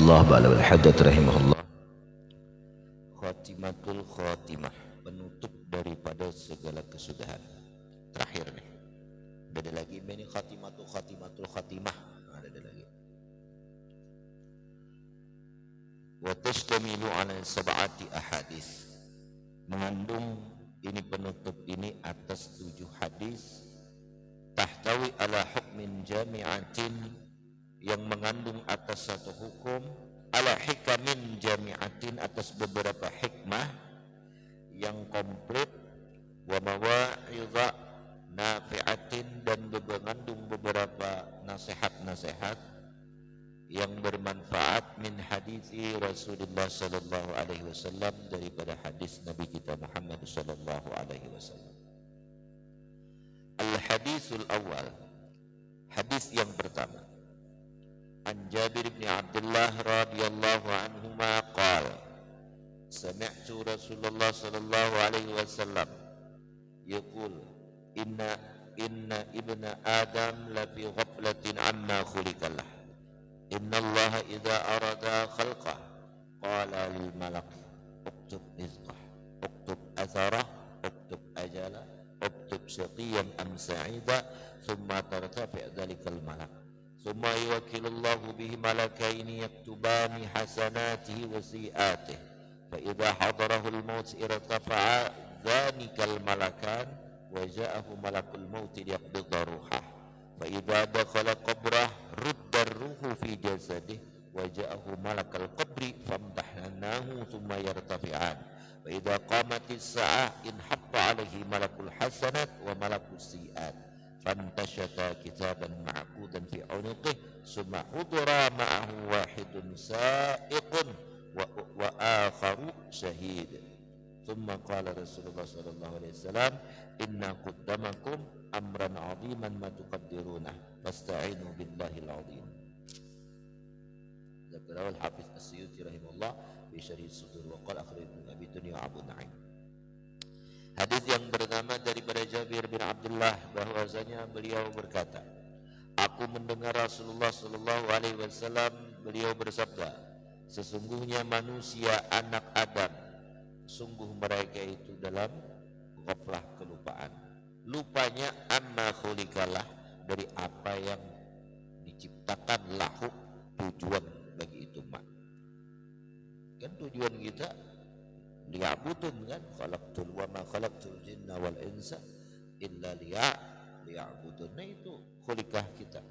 Hafizallah ba'la wal haddad rahimahullah. Khatimatul khatimah, penutup daripada segala kesudahan. Terakhir nih. Ada lagi ini khatimatul khatimah. Ada lagi. Wa tashtamilu ala sab'ati ahadits. Mengandung ini penutup ini atas 7 hadis. Tahtawi ala hukmin jami'atin, yang mengandung atas satu hukum, ala hikamin jami'atin, atas beberapa hikmah yang komplit, wa mawa'idha nafi'atin, dan mengandung beberapa nasihat-nasihat yang bermanfaat, min hadisi Rasulullah sallallahu alaihi wasallam, daripada hadis Nabi kita Muhammad sallallahu alaihi wasallam. Al-hadisul awal, hadis yang pertama, an Jabir bin Abdullah radhiyallahu anhuma qala sami'tu Rasulullah sallallahu alaihi wasallam yaqul inna ibna adam la fi ghaflatin amma khuliqalah, inna Allah idza arada khalqah qala lil malak uktub rizqah, uktub atharah, uktub ajala, uktub syaqiyan am sa'ida, thumma tartafi' dhalikal malak, ثم يوكل الله به ملكين يكتبان حسناته وسيئاته، فإذا حضره الموت ارتفع ذلك الملكان وجاءه ملك الموت ليقبض روحه، فإذا دخل قبره رد الروح في جسده وجاءه ملك القبر فامتحناه ثم يرتفعان، فإذا قامت الساعة انحط عليه ملك الحسنات وملك السيئات، فانتشت كتابا معقودا في عنقه ثم حضر معه واحد سائق وآخر شهيد، ثم قال رسول الله صلى الله عليه وسلم إن قدامكم أمرا عظيما ما تقدرونه فاستعينوا بالله العظيم. ذكره الحافظ السيوطي رحمه الله في شرح الصدور وقال أخرجه أبي دنيا أبو نعيم. Hadis yang pertama daripada Jabir bin Abdullah, bahwasanya beliau berkata, aku mendengar Rasulullah sallallahu alaihi wasallam, beliau bersabda, sesungguhnya manusia anak Adam, sungguh mereka itu dalam ghaflah, kelupaan. Lupanya amma khuliqalah, dari apa yang diciptakan lahu, tujuan bagi itu mak. Kan tujuan kita liya'budun, kan, khalaqtul wa ma khalaqtul jinna wal insa illa liya'budun. Nah itu khuliqah kita.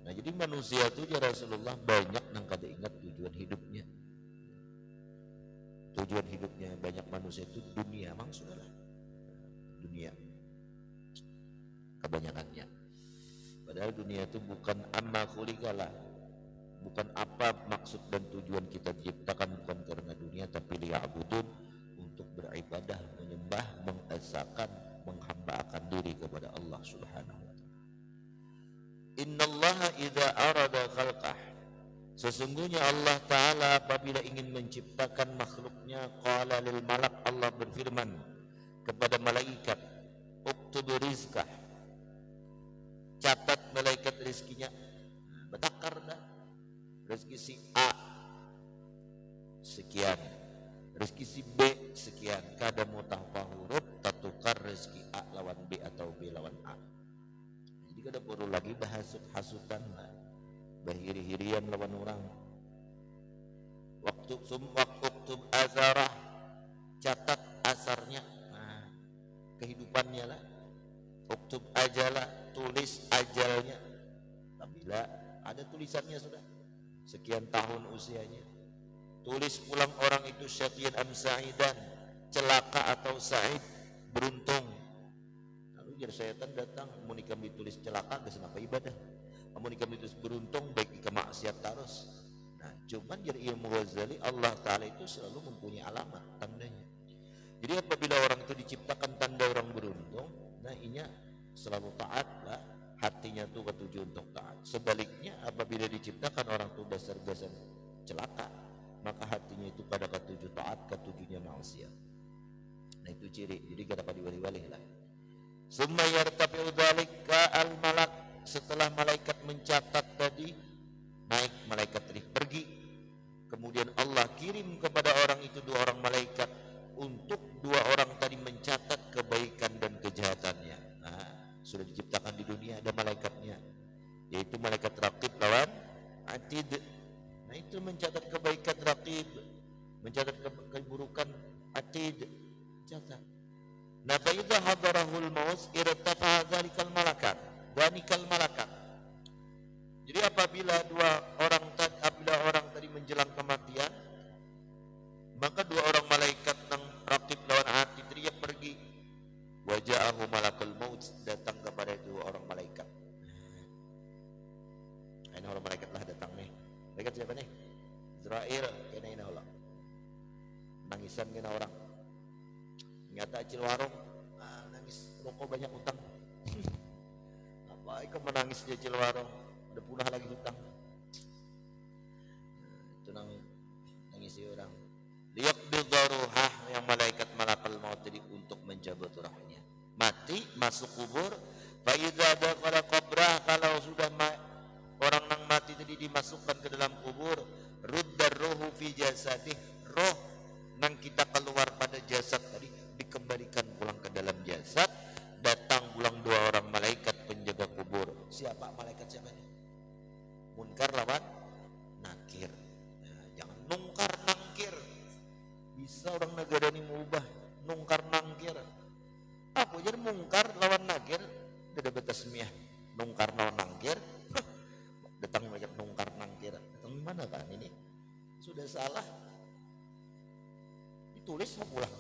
Nah jadi manusia itu ya Rasulullah banyak nang kada ingat tujuan hidupnya. Tujuan hidupnya banyak manusia itu dunia, maksudnya dunia kebanyakannya. Padahal dunia itu bukan amma khuliqalah, bukan apa maksud dan tujuan kita diciptakan, bukan karena dunia, tapi liya'budun, untuk beribadah, menyembah, mengesakan, menghambakan diri kepada Allah Subhanahu wa taala. Innallaha idza arada khalqah, sesungguhnya Allah taala apabila ingin menciptakan makhluknya, qala lil malak, Allah berfirman kepada malaikat, uktub rizqah, catat malaikat rizkinya. Betakar dah, rezeki si A sekian, rezeki si B sekian, kada mau tanpa huruf tatukar rezeki A lawan B atau B lawan A. Jadi kada perlu lagi bahasut-hasutan lah, bahiri-hirian lawan orang. Waktu azarah, catat asarnya, nah, kehidupannya lah. Uktub ajalah, tulis ajalnya. Apabila ada tulisannya sudah, sekian tahun usianya. Tulis pulang orang itu syaqiyan am sa'idan, celaka atau sa'id, beruntung. Lalu jar syaitan datang, mau nikam ditulis celaka geus apa ibadah, mau nikam ditulis beruntung baik ika maksiat terus. Nah cuman jar Imam Ghazali, Allah taala itu selalu mempunyai alamat, tandanya. Jadi apabila orang itu diciptakan tanda orang beruntung, nah inya selalu taat lah, hatinya tuh ketuju untuk taat. Sebaliknya apabila diciptakan orang tuh dasar-dasar celaka, maka hatinya itu pada ketuju taat, ketujunya maksiat. Nah itu ciri, jadi kada dapat diwali-wali lah. Summa yartafi'u dzalika al malak, setelah malaikat mencatat tadi, naik malaikat kemudian Allah kirim kepada orang itu 2 orang malaikat untuk 2 orang tadi mencatat kebaikan dan kejahatannya. Nah, sudah diciptakan di dunia ada malaikatnya, yaitu malaikat raqib lawan atid. Nah, itu mencatat kebaikan raqib, mencatat keburukan atid, catat. Nah, fa idza hadarahul maut irtafa'a dzalikal malakat, danikal malakat. Jadi apabila orang tadi menjelang kematian, maka 2 orang malaikat yang raqib lawan atid dia pergi. Waja'ahu malakul maut, datang kepada 2 orang malaikat. Ini orang malaikat lah datang nih. Malaikat siapa nih? Israel, kena ini Allah. Nangisan kena orang. Nyata acil warung, nangis rokok banyak utang. Apa ikut menangis di acil warung? Ada punah lagi hutang. Itu nangis orang. Liyaqbidha ruhah, yang malaikat malakul maut jadi untuk mencabut ruhnya. Mati masuk kubur. Fa idza dakhala qabrah, kalau sudah orang yang mati tadi dimasukkan ke dalam kubur, ruddar ruhu fi jasadih, roh nang kita keluar pada jasad tadi dikembalikan pulang ke dalam jasad. Datang pulang 2 orang malaikat penjaga kubur. Siapa malaikat siapa ini? Munkar lawan nakir. Nah, jangan nungkar nangkir. Bisa orang negara ini mengubah nungkar nangkir. Apa jadi mungkar lawan nakir? Tidak betasmiah. Nungkar lawan nangkir. Datang malaikat nungkar nangkir. Datang mana kan ini? Sudah salah. Ditulis mau pulang.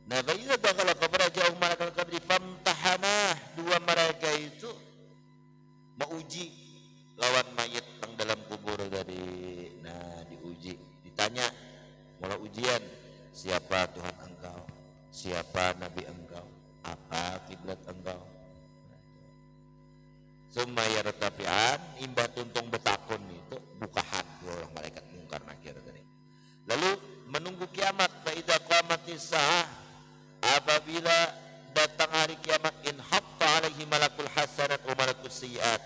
Nah, baiklah kalau kepada jauh malaikat kabri famtahanah, 2 mereka itu menguji lawan mayit yang dalam kubur tadi. Nah, diuji, ditanya, mulai ujian, siapa Tuhan engkau, siapa Nabi engkau, apa kiblat engkau. Summa yartafi'an, imbah tuntung betakun itu bukahan 2 orang malaikat mungkar nakir tadi. Lalu menunggu kiamat, fa idza qamatis saah, apabila datang hari kiamat, in hatta alaihi malakul hasanat wa malakus sayyiat,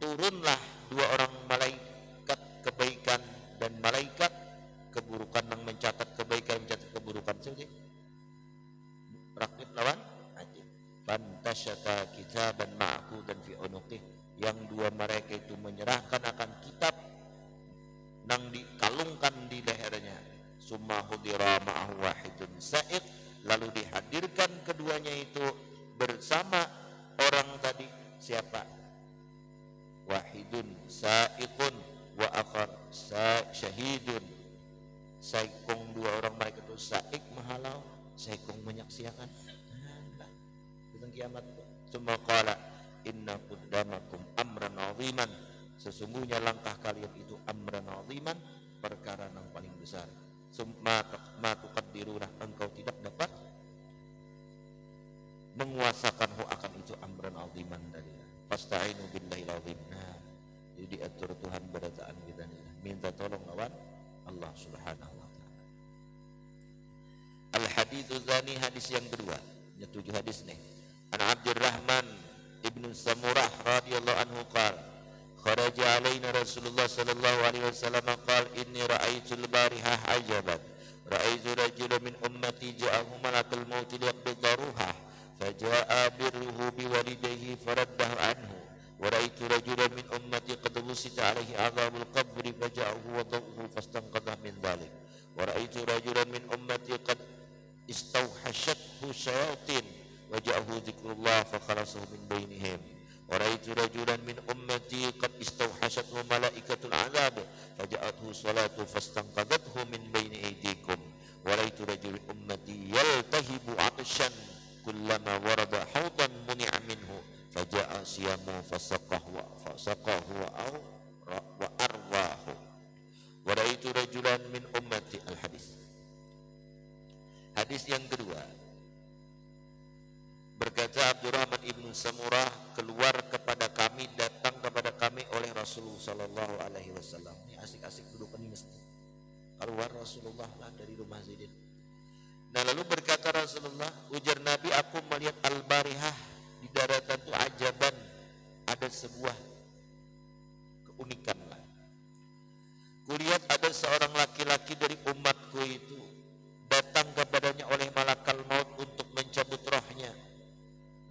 turunlah 2 orang malaikat kebaikan dan malaikat keburukan yang mencatat kebaikan, mencatat keburukan saja. Raqib lawan atid. Fantasyata kitaban ma'qudan fi unuqih, yang 2 mereka itu menyerahkan akan kitab yang dikalungkan di lehernya. Summa hudira ma'ahu wahidun sa'iq, lalu dihadirkan keduanya itu bersama orang tadi. Siapa? Wahidun sa'iqun wa akhar syahidun. Saikong 2 orang mereka itu sa'iq mahalau, saikong menyaksikan. Tentang kiamat. Summa qala inna qaddamakum amran 'aziman, sesungguhnya langkah kalian itu amran 'aziman, perkara yang paling besar. Summa tuqaddiruna, engkau tidak dapat menguasakanhu akan itu amran 'aziman dari. Fasta'inu billahil 'azim. Nah, jadi diatur Tuhan berataan kita nih. Minta tolong lawan Allah Subhanahu wa taala. Al-haditsu tsani, hadis yang kedua. Ada 7 hadis nih. An Abdurrahman ibnu Samurah radhiyallahu anhu qala kharaja alaina Rasulullah sallallahu alaihi wasallam qala inni ra'aitul barihah ajaban ra'aitu rajulan min ummati ja'ahu malakul maut liyaqbidha ruhah faja'a birruhu biwalidayhi faraddahu anhu wa ra'aitu rajulan min ummati qad wusita alaihi azabul qabri faja'ahu wa dawuhu fastanqadha min dhalik wa ra'aitu rajulan min ummati qad istawhashathu syayatin waja'ahu dzikrullah fa khalasuhu min bainihim wa ra'aitu rajulan min ummati qad istawhashathu malaikatul azab faja'athu salatu fastanqadathu min baini aydikum wa ra'aitu rajulan ummati yaltahibu 'atshan kullama warada hawdan muni'a minhu faja'a siyamu fasaqahu wa arwahu wa ra'aitu rajulan min ummati. Al-hadis. Hadis yang kedua, berkata Abdurrahman ibnu Samurah, keluar kepada kami, datang kepada kami oleh Rasulullah sallallahu alaihi wasallam. Ini asik-asik dudukan di masjid. Keluar Rasulullah lah dari rumah Zaidin. Nah, lalu berkata Rasulullah, ujar Nabi, aku melihat al-barihah di daratan itu ajaban, sebuah keunikan lah. Kulihat ada seorang laki-laki dari umatku itu datang kepadanya oleh malakal maut untuk mencabut rohnya.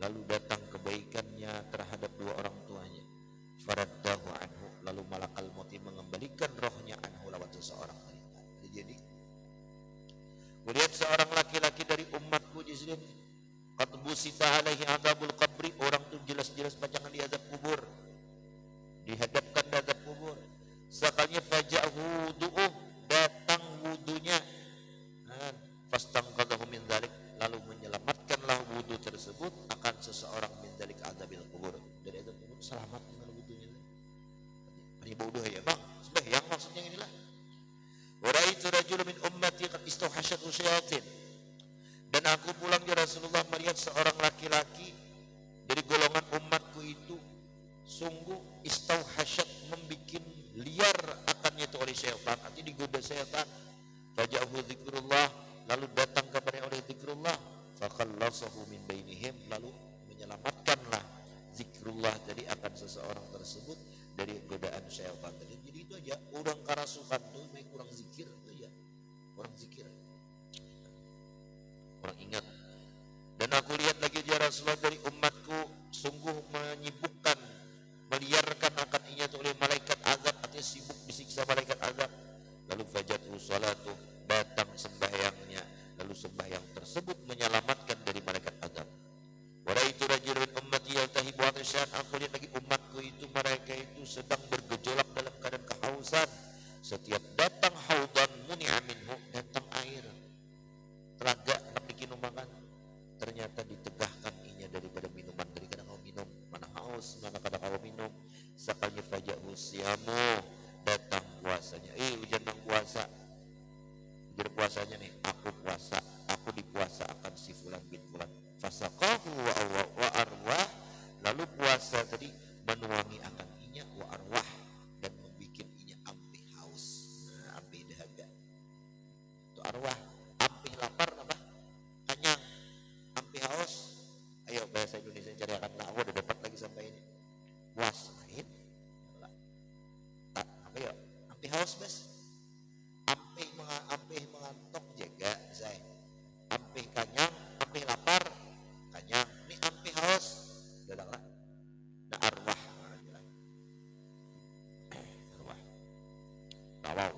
Lalu datang kebaikannya terhadap dua orang tuanya. Faraddahu anhu, lalu malakal maut mengembalikan rohnya anhu lewat seseorang wanita. Jadi kulihat seorang laki-laki dari umatku di sini, qad busita alaihi adzabul qabri, orang tu jelas-jelas pajangan di azab kubur, dihadapkan di azab kubur. Sekalinya faja'hu wudu'uh, datang wudunya, fastangqadhahu min dzalik, lalu menyelamatkanlah wudu tersebut akan seseorang min dzalik adzabil kubur, dari azab kubur selamat dengan wudunya. Ini wudu ya bang, sembahyang maksudnya inilah. Wa ra'aitu rajulan min ummati qad istawhashat syayatin, dan aku pulang ya Rasulullah melihat seorang laki-laki dari golongan umatku itu sungguh istauhasyat, membikin liar akannya itu oleh syaitan, artinya digoda syaitan. Faja'ahu zikrullah, lalu datang kepada oleh zikrullah, fakhallasahu min bainihim, lalu menyelamatkanlah zikrullah dari akan seseorang tersebut dari godaan syaitan tadi. Jadi itu aja, orang karasukan tuh main kurang zikir itu ya, kurang zikir, kurang ingat. Dan aku lihat lagi ya Rasulullah dari umatku sungguh menyibukkan, meliarkan akan inya oleh malaikat azab, artinya sibuk disiksa malaikat azab. Lalu fajatu salatu, datang sembahyangnya, lalu sembahyang tersebut menyelamatkan dari malaikat azab. Wa ra'aitu rajulan ummati yaltahibu atsyan, aku lihat lagi umatku itu, mereka itu sedang bergejolak dalam keadaan kehausan. Setiap datang haudan muni'a minhu, datang air telaga nak diminum makan, ternyata ditegahkan inya daripada minuman, daripada kau minum, mana haus mana kada kau minum. Sekalinya faja'u siyamu, datang puasanya. Hujan bang puasa, ujar puasanya nih, aku puasa, aku dipuasa akan si fulan bin fulan. Fasaqahu wa arwah, lalu puasa tadi menuangi akan inya wa arwah, dan membikin inya ampih haus, ampih dahaga. Itu arwah, ampih lapar apa? Kenyang, ampih haus. Ayo bahasa Indonesia cari akan lah, aku udah dapat lagi sampai ini. Puas lain, apa ya? Ampih haus bes, ampih mengantuk jaga saya. Ampih kenyang, ampih lapar, kenyang. Ini ampih haus, udah lah. Nah arwah, arwah, tawau.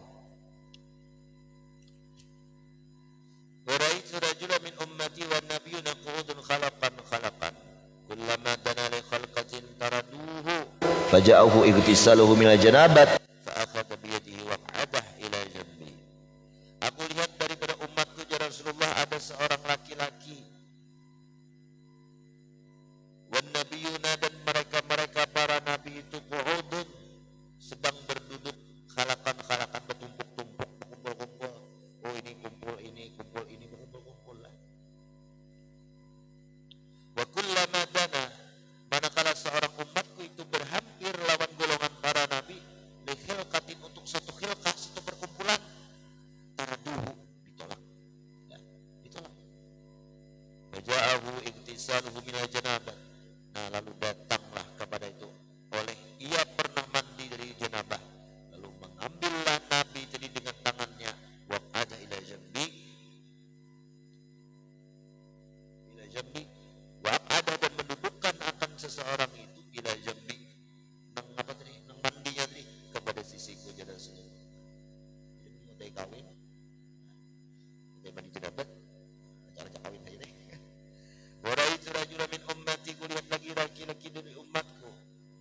Waraitu rajulan min ummati wan nabiyyuna qu'udun khalaqan kullama dana li khalqatin taraduhu faja'ahu igtisaluhu minal janabat fa akhadha bi yadihi wa qa'adah ila jambi. Aku lihat daripada umatku ya Rasulullah ada seorang laki-laki, wan nabiyyuna, dan mereka para nabi itu qu'udun, sedang berduduk, khalakan bertumpuk-tumpuk, berkumpul-kumpul. Oh ini kumpul ini berkumpul-kumpul lah. Wa kullama dana, manakala seorang umatku itu berhampir lawan golongan para nabi, li khilqatin, untuk satu khilqah, satu perkumpulan, taraduhu, ditolak. Ya, ditolak. Faja'ahu igtisaluhu minal janabat. Nah, lalu datanglah kepada itu oleh ia pernah mandi dari janabah, lalu mengambillah nabi tadi dengan tangannya, wa qa'ada ila jambi, wa qa'ada, dan mendudukkan akan seseorang itu ila jambi, nang apa tadi, nang mandinya tadi, kepada sisiku jadi Rasulullah. Jadi mau dari kawin, dari mandi janabah, acara kawin aja deh. Wa ra'aitu rajulan min ummati, kulihat lagi laki-laki dari umatku,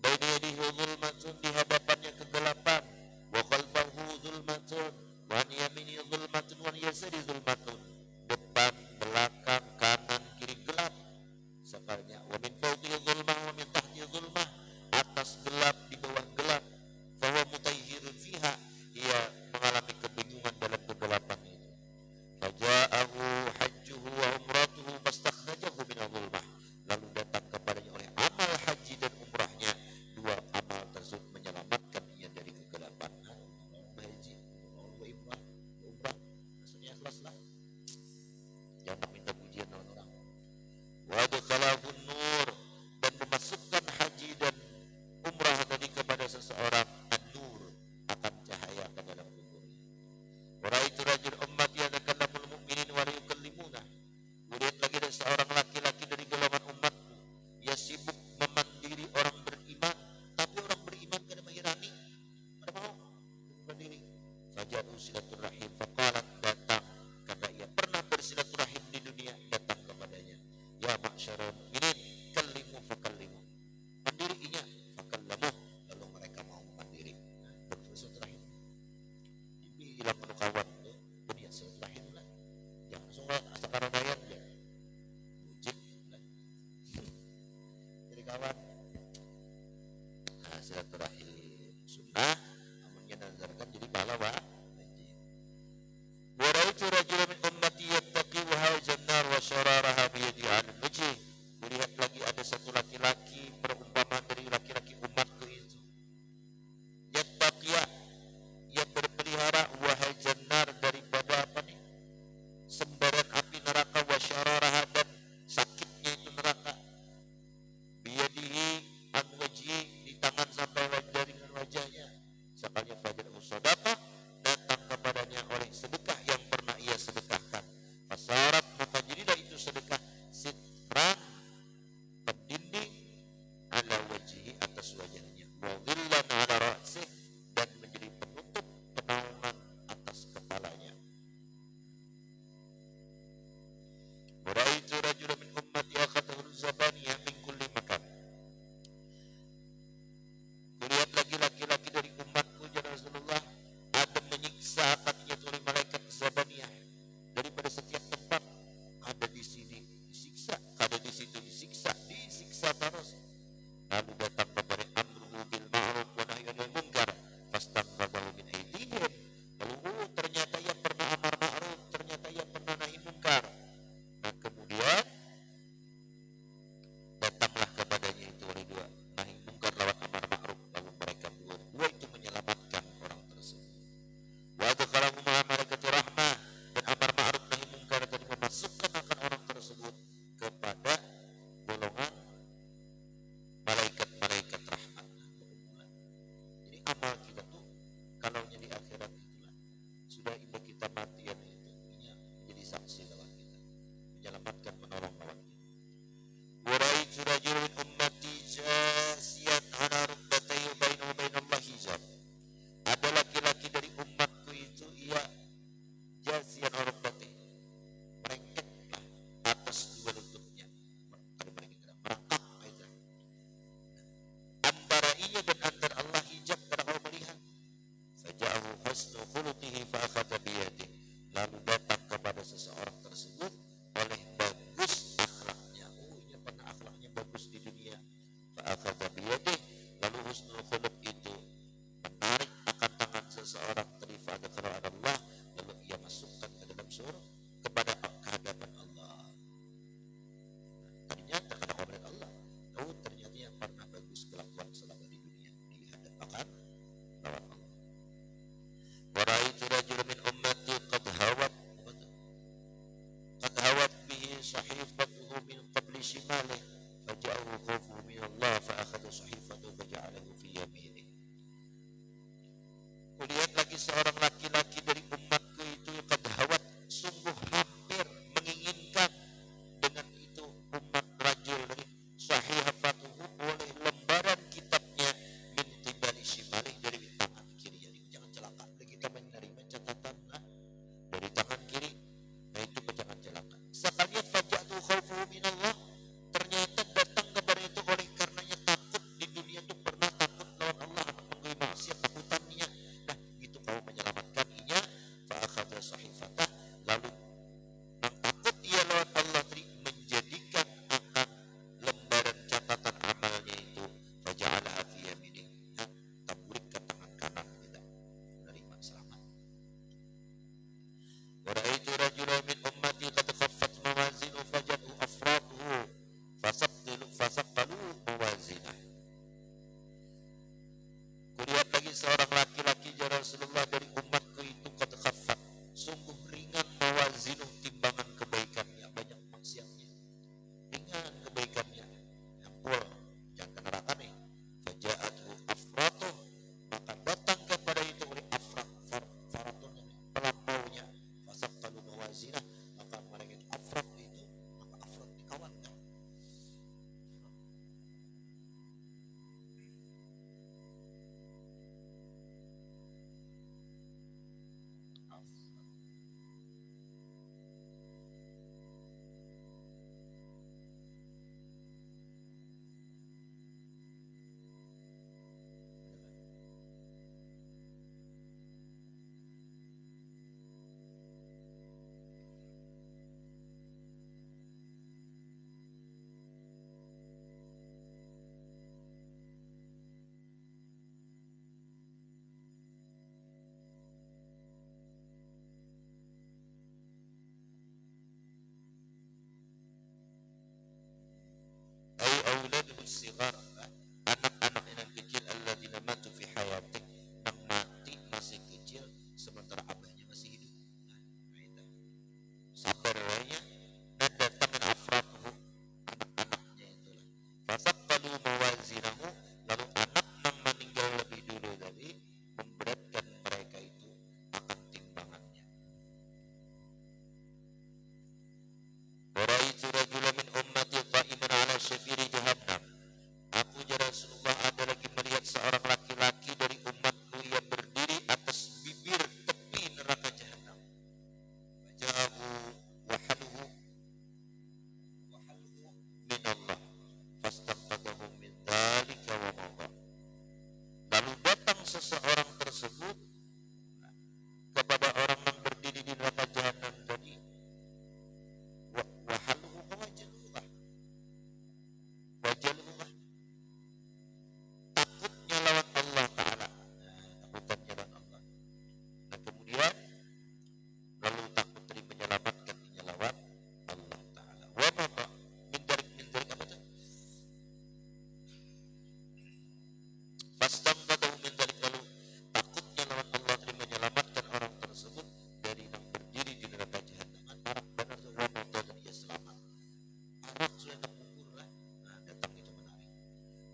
baina yadihi zulmatun, di hadapannya kegelapan, wa khalfahu zulmatun, wa an yamini zulmatun, wa an yasari zulmatun, depan, belakang, kanan, kiri gelap. Sekalinya wa min fawqihi zulmah wa min tahtihi zulmah, atas gelap, di bawah gelap. Fa huwa mutahhirun fiha, ia mengalami kebingungan dalam kegelapan itu. Faja'ahu hajjuhu wa umratuhu fastakhrajahu minal zulmah, lalu datang kepadanya oleh amal haji dan umrahnya, dua amal tersebut menyelamatkan ia dari kegelapan. Haji, umrah, maksudnya ikhlas lah, jangan minta pujian orang. Wa adkhalahu nur, dan memasukkan haji dan pahlawan. Nah, silaturahim sunnah, namun yang nazarkan jadi pahlawan. Wa ra'aitu rajulan min ummati yattaqi wa hawajan nar wa syararaha bi yadihi 'alal wajhi. Melihat lagi ada satu laki-laki perumpamaan dari laki-laki umatku itu. Yattaqiya, ia berpelihara wahai jannar daripada apa nih? Sembaran api neraka wa syararaha dan sakitnya itu neraka. Biyadihi an wajhi, di tangan sampai wajah dengan wajahnya. Sekalinya fajar usadaqah, datang kepadanya oleh sedekah yang pernah ia sedekahkan. Fasarat, maka jadilah itu sedekah sitran, pendinding, ala wajhi, atas wajahnya. Wa dhillan ala ra'sih, dan menjadi penutup penaungan atas kepalanya. Wa ra'aitu rajulan min ummati akhadahu zabaniyah min kulli makan. Kulihat lagi laki-laki dari umatku ya Rasulullah, ada menyiksa kakinya oleh malaikat zabaniyah daripada setiap tempat. Ada di sini disiksa, ada di situ disiksa terus. Lalu datang kepada amruhu bil ma'ruf wa nahyu 'anil munkar fastanqadhahu min aydihim. Lalu ternyata ia pernah amar ma'ruf, ternyata ia pernah nahi munkar. Nah kemudian datanglah kepadanya itu oleh dua, nahi munkar lawan amar ma'ruf, lalu mereka dua itu menyelamatkan orang tersebut. Wa adkhalahu ma'a malaikati rahmah, dan amar ma'ruf nahi munkar tadi memasukkan akan orang tersebut kepada golongan sighar, anak-anak yang kecil alladzina matu fi hayati, yang mati masih kecil sementara abahnya masih hidup. Nah, itu sabar wanya, dan datang min afraduhu, anak-anaknya itulah. Fataqalu mawazinahu, lalu anak yang meninggal lebih dulu tadi memberatkan mereka itu akan timbangannya. Waraitu rajula min ummati qa'iman ala syafiri jahannam. Aku ya Rasulullah ada lagi melihat seorang laki-laki dari umatku yang berdiri atas bibir tepi neraka jahannam. Fajahu wahaluhu min Allah fastaqadahu min dzalika wa mawqa. Lalu datang seseorang tersebut kepada orang yang berdiri di neraka jahannam tadi. Wahaluhu wajalulah, wajalulah, takutnya lawan Allah Ta'ala, takutannya lawan Allah. Dan kemudian lalu takut dari menyelamatkan lawan Allah Ta'ala. Wa maka min darik apa itu? Fastaqadahu min darik, lalu takutnya lawan Allah dari menyelamatkan orang tersebut dari yang berdiri di neraka jahannam. Arak benar wa maka, dan ia selamat. Arak sudah terkubur lah. Nah, datang itu menarik.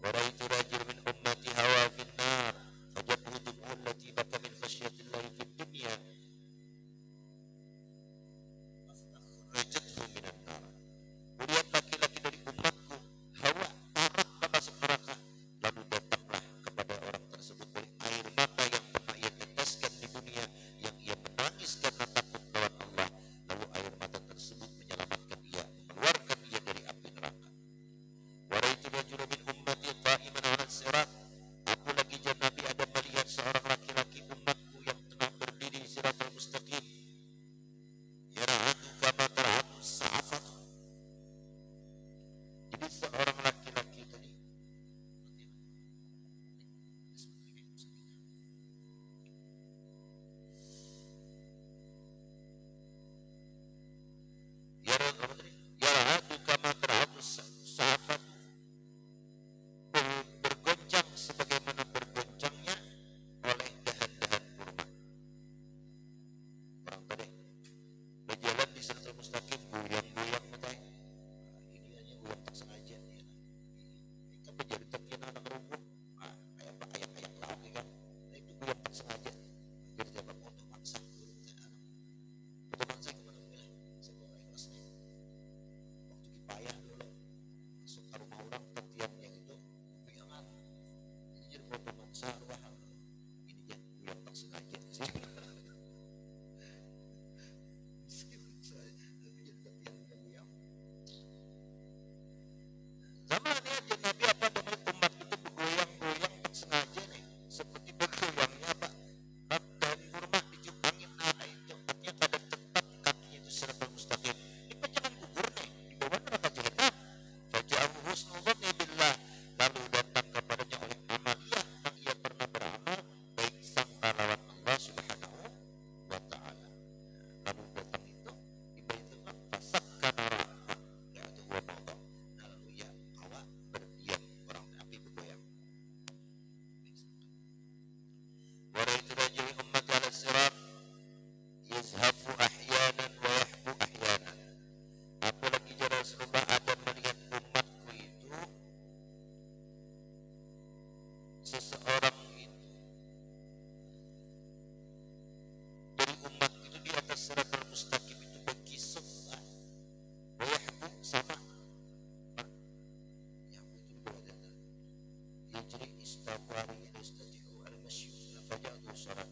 Waraitu rajul min ummati hawa fin nar fajabhu dum'u allati baka min khasyatillahi fid dunya rajathu minan nar. Kulihat laki-laki dari umatku hawa arak masuk neraka, lalu datanglah kepada orang tersebut oleh air mata yang pernah ia teteskan di dunia, yang ia menangis karena takut lawan Allah, lalu air mata tersebut menyelamatkan ia, mengeluarkan ia dari api neraka. Waraitu rajula min ummati qa'iman 'ala sirat. Aku lagi Nabi ada melihat seorang laki-laki umatku yang tengah berdiri di siratal mustaqim. Yarahatu kama tarahatu sa'afat. Jadi seorang laki-laki tadi yarahatu kama tarahatu sa'afat, bergoncang sebagaimana bergoncangnya oleh dahan-dahan kurma. Orang tadi berjalan di siratal mustaqim goyang-goyang matanya. Ini hanya goyang tak sengaja ya. Ini kan menjadi takian anak rumput. Kayak apa ayak-ayak lauk kan. Nah, itu goyang tak sengaja. Jadi dapat foto maksa dulu anak. Foto maksa gimana ya? Saya bawa ikhlas nih. Waktu kipayah dulu masuk ke rumah orang tatiannya itu goyangan. Ini jadi foto maksa arwah. Ini ya goyang tak sengaja sih. Sama nih aja Nabi apa dengan umat itu bergoyang-goyang tak sengaja nih, seperti bergoyangnya apa dahan kurma ditiup angin. Nah itu artinya pada tetap kakinya itu siratal mustaqim. Ini jangan gugur nih di bawah neraka jahannam. Faja'ahu husnul dhanni billah, lalu datang kepadanya oleh amaliyah yang ia pernah beramal baik sangka lawan Allah Subhanahu wa Ta'ala. Lalu datang itu di Baitullah fasakkana ra'ah, yaitu wa mawqa. Nah, lalu ya awak berdiam, orang api bergoyang. Waraitu rajul min ummati 'ala sirat yazhafu ahyanan wa yahbu ahyanan. Aku lagi ya Rasulullah ada melihat umatku itu, seseorang itu dari umat itu di atas siratal mustaqim itu berkisah wa yahbu sama yahbu itu di bawah dada yajri istawari istati'u al-masyu faja'u salat